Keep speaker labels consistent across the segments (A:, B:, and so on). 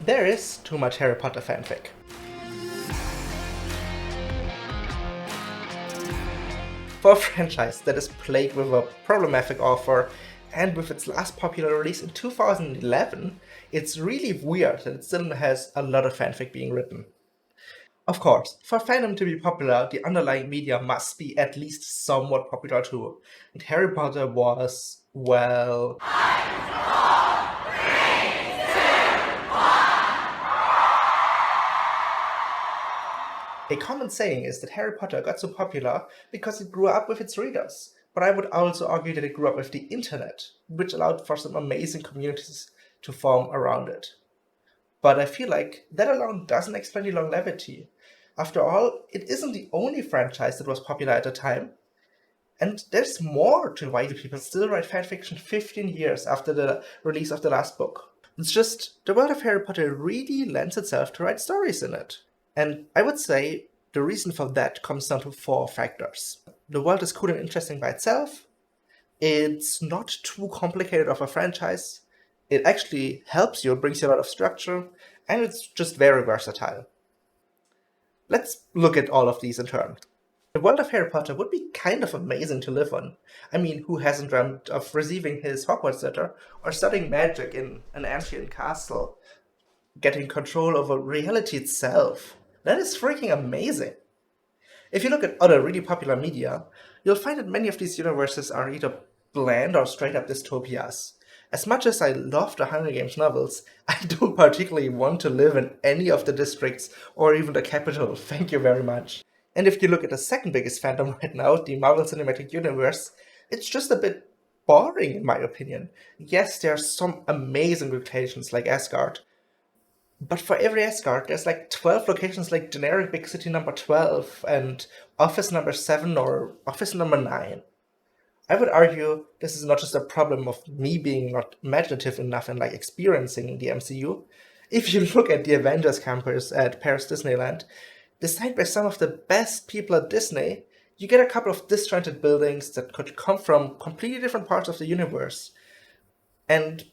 A: There is too much Harry Potter fanfic. For a franchise that is plagued with a problematic author and with its last popular release in 2011, it's really weird that it still has a lot of fanfic being written. Of course, for fandom to be popular, the underlying media must be at least somewhat popular too. And Harry Potter was, well, a common saying is that Harry Potter got so popular because it grew up with its readers. But I would also argue that it grew up with the internet, which allowed for some amazing communities to form around it. But I feel like that alone doesn't explain the longevity. After all, it isn't the only franchise that was popular at the time. And there's more to why do people still write fanfiction 15 years after the release of the last book. It's just, the world of Harry Potter really lends itself to write stories in it. And I would say the reason for that comes down to 4 factors. The world is cool and interesting by itself. It's not too complicated of a franchise. It actually helps you, brings you a lot of structure, and it's just very versatile. Let's look at all of these in turn. The world of Harry Potter would be kind of amazing to live on. I mean, who hasn't dreamt of receiving his Hogwarts letter or studying magic in an ancient castle, getting control over reality itself? That is freaking amazing. If you look at other really popular media, you'll find that many of these universes are either bland or straight up dystopias. As much as I love the Hunger Games novels, I don't particularly want to live in any of the districts or even the capital, thank you very much. And if you look at the second biggest fandom right now, the Marvel Cinematic Universe, it's just a bit boring in my opinion. Yes, there are some amazing locations like Asgard, but for every Asgard, there's like 12 locations like generic big city number 12 and office number 7 or office number 9. I would argue this is not just a problem of me being not imaginative enough and like experiencing the MCU. If you look at the Avengers campus at Paris Disneyland, designed by some of the best people at Disney, you get a couple of disjointed buildings that could come from completely different parts of the universe. And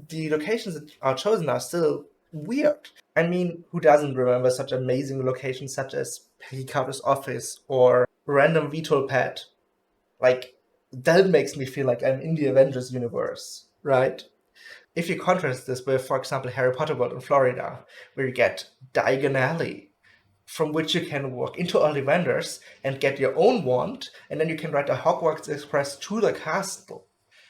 A: the locations that are chosen are still weird. I mean, who doesn't remember such amazing locations such as Peggy Carter's office or random VTOL pad? Like, that makes me feel like I'm in the Avengers universe, right? If you contrast this with, for example, Harry Potter World in Florida, where you get Diagon Alley, from which you can walk into Ollivanders and get your own wand, and then you can ride a Hogwarts Express to the castle.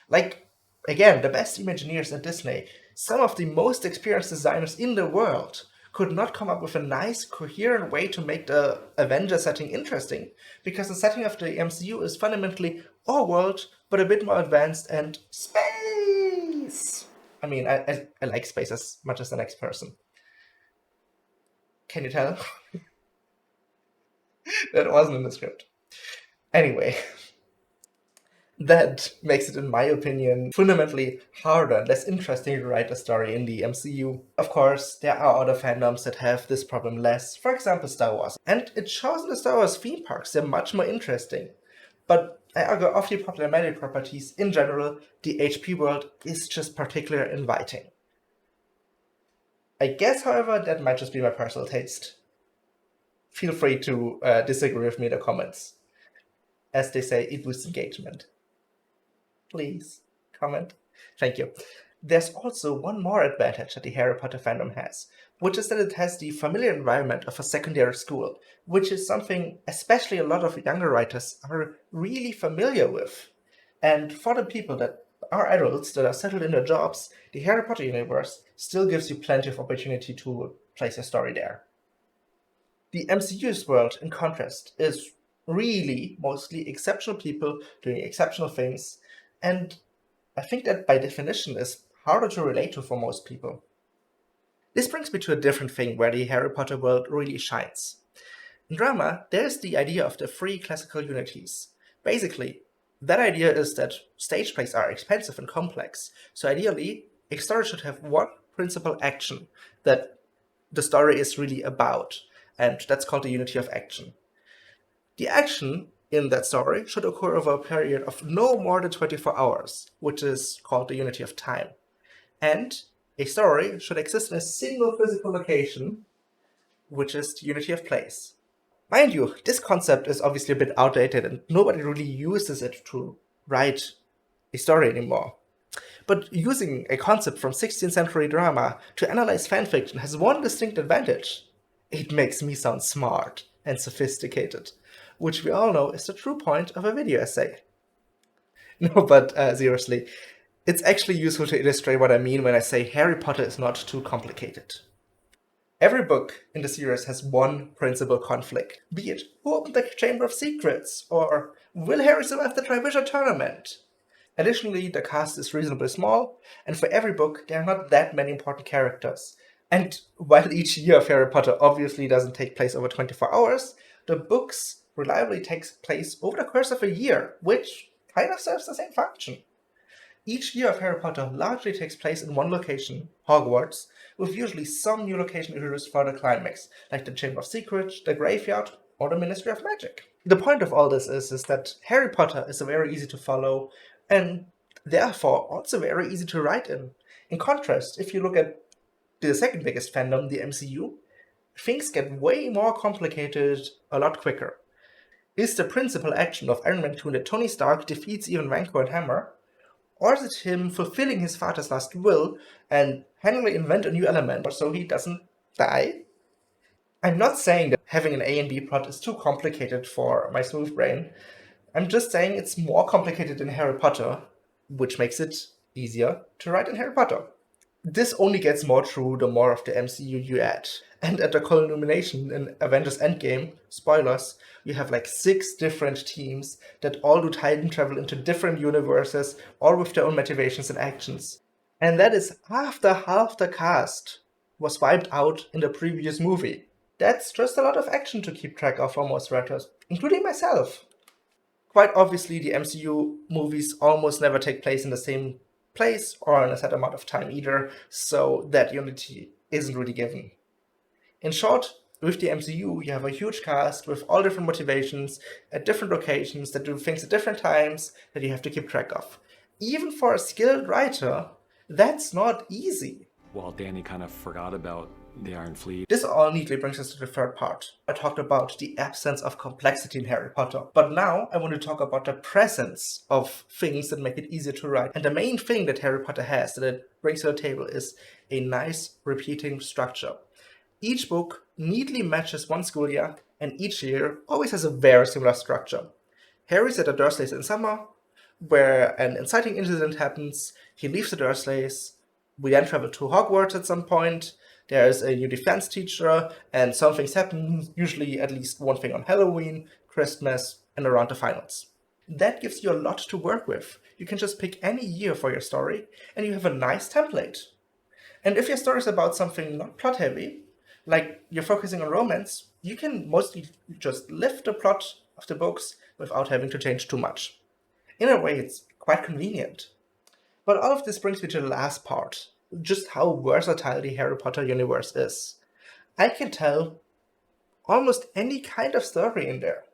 A: Like, again, the best Imagineers at Disney, some of the most experienced designers in the world, could not come up with a nice, coherent way to make the Avengers setting interesting, because the setting of the MCU is fundamentally our world, but a bit more advanced and space. I mean, I like space as much as the next person. Can you tell? That wasn't in the script. Anyway, that makes it, in my opinion, fundamentally harder and less interesting to write a story in the MCU. Of course, there are other fandoms that have this problem less, for example Star Wars. And it shows in the Star Wars theme parks, they're much more interesting. But I argue of the popular magic properties in general, the HP world is just particularly inviting. I guess, however, that might just be my personal taste. Feel free to disagree with me in the comments. As they say, it boosts engagement. Please comment. Thank you. There's also one more advantage that the Harry Potter fandom has, which is that it has the familiar environment of a secondary school, which is something especially a lot of younger writers are really familiar with. And for the people that are adults that are settled in their jobs, the Harry Potter universe still gives you plenty of opportunity to place your story there. The MCU's world, in contrast, is really mostly exceptional people doing exceptional things, and I think that by definition is harder to relate to for most people. This brings me to a different thing where the Harry Potter world really shines. In drama, there's the idea of the 3 classical unities. Basically, that idea is that stage plays are expensive and complex, so ideally, a story should have one principal action that the story is really about, and that's called the unity of action. The action in that story should occur over a period of no more than 24 hours, which is called the unity of time. And A story should exist in a single physical location, which is the unity of place. Mind you, this concept is obviously a bit outdated and nobody really uses it to write a story anymore. But using a concept from 16th century drama to analyze fanfiction has one distinct advantage. It makes me sound smart and sophisticated, which we all know is the true point of a video essay. No, but seriously, it's actually useful to illustrate what I mean when I say Harry Potter is not too complicated. Every book in the series has one principal conflict, be it who opened the Chamber of Secrets, or will Harry survive the Triwizard Tournament? Additionally, the cast is reasonably small, and for every book, there are not that many important characters. And while each year of Harry Potter obviously doesn't take place over 24 hours, the books reliably takes place over the course of a year, which kind of serves the same function. Each year of Harry Potter largely takes place in one location, Hogwarts, with usually some new location introduced for the climax, like the Chamber of Secrets, the Graveyard, or the Ministry of Magic. The point of all this is that Harry Potter is very easy to follow, and therefore also very easy to write in. In contrast, if you look at the second biggest fandom, the MCU, things get way more complicated a lot quicker. Is the principal action of Iron Man 2 that Tony Stark defeats even Rancor and Hammer? Or is it him fulfilling his father's last will and finally invent a new element so he doesn't die? I'm not saying that having an A and B plot is too complicated for my smooth brain. I'm just saying it's more complicated in Harry Potter, which makes it easier to write in Harry Potter. This only gets more true the more of the MCU you add. And at the culmination in Avengers Endgame, spoilers, you have like 6 different teams that all do time travel into different universes, all with their own motivations and actions. And that is after half the cast was wiped out in the previous movie. That's just a lot of action to keep track of for most writers, including myself. Quite obviously, the MCU movies almost never take place in the same place or in a set amount of time either, so that unity isn't really given. In short, with the MCU, you have a huge cast with all different motivations at different locations that do things at different times that you have to keep track of. Even for a skilled writer, that's not easy.
B: While Danny kind of forgot about the Iron Fleet.
A: This all neatly brings us to the third part. I talked about the absence of complexity in Harry Potter, but now I want to talk about the presence of things that make it easier to write. And the main thing that Harry Potter has that it brings to the table is a nice repeating structure. Each book neatly matches one school year, and each year always has a very similar structure. Harry's at the Dursleys in summer, where an inciting incident happens, he leaves the Dursleys, we then travel to Hogwarts at some point, there's a new defense teacher, and some things happen, usually at least one thing on Halloween, Christmas, and around the finals. That gives you a lot to work with. You can just pick any year for your story, and you have a nice template. And if your story is about something not plot heavy, like you're focusing on romance, you can mostly just lift the plot of the books without having to change too much. In a way, it's quite convenient. But all of this brings me to the last part, just how versatile the Harry Potter universe is. I can tell almost any kind of story in there.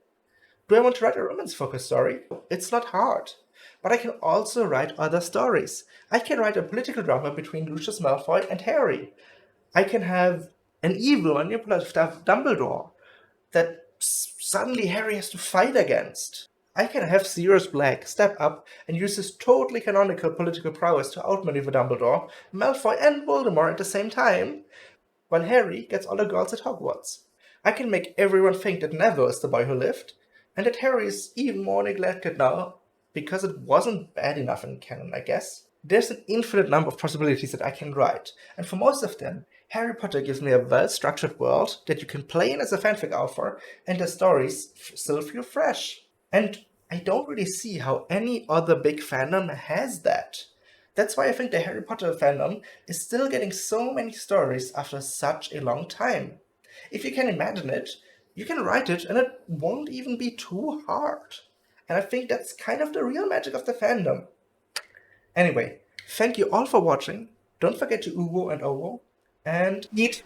A: Do I want to write a romance-focused story? It's not hard. But I can also write other stories. I can write a political drama between Lucius Malfoy and Harry. I can have an evil, manipulative Dumbledore that suddenly Harry has to fight against. I can have Sirius Black step up and use his totally canonical political prowess to outmaneuver Dumbledore, Malfoy, and Voldemort at the same time, while Harry gets all the girls at Hogwarts. I can make everyone think that Neville is the boy who lived, and that Harry is even more neglected now, because it wasn't bad enough in canon, I guess. There's an infinite number of possibilities that I can write, and for most of them, Harry Potter gives me a well-structured world that you can play in as a fanfic author, and the stories still feel fresh. And I don't really see how any other big fandom has that. That's why I think the Harry Potter fandom is still getting so many stories after such a long time. If you can imagine it, you can write it and it won't even be too hard. And I think that's kind of the real magic of the fandom. Anyway, thank you all for watching. Don't forget to Uwo and Owo. And eat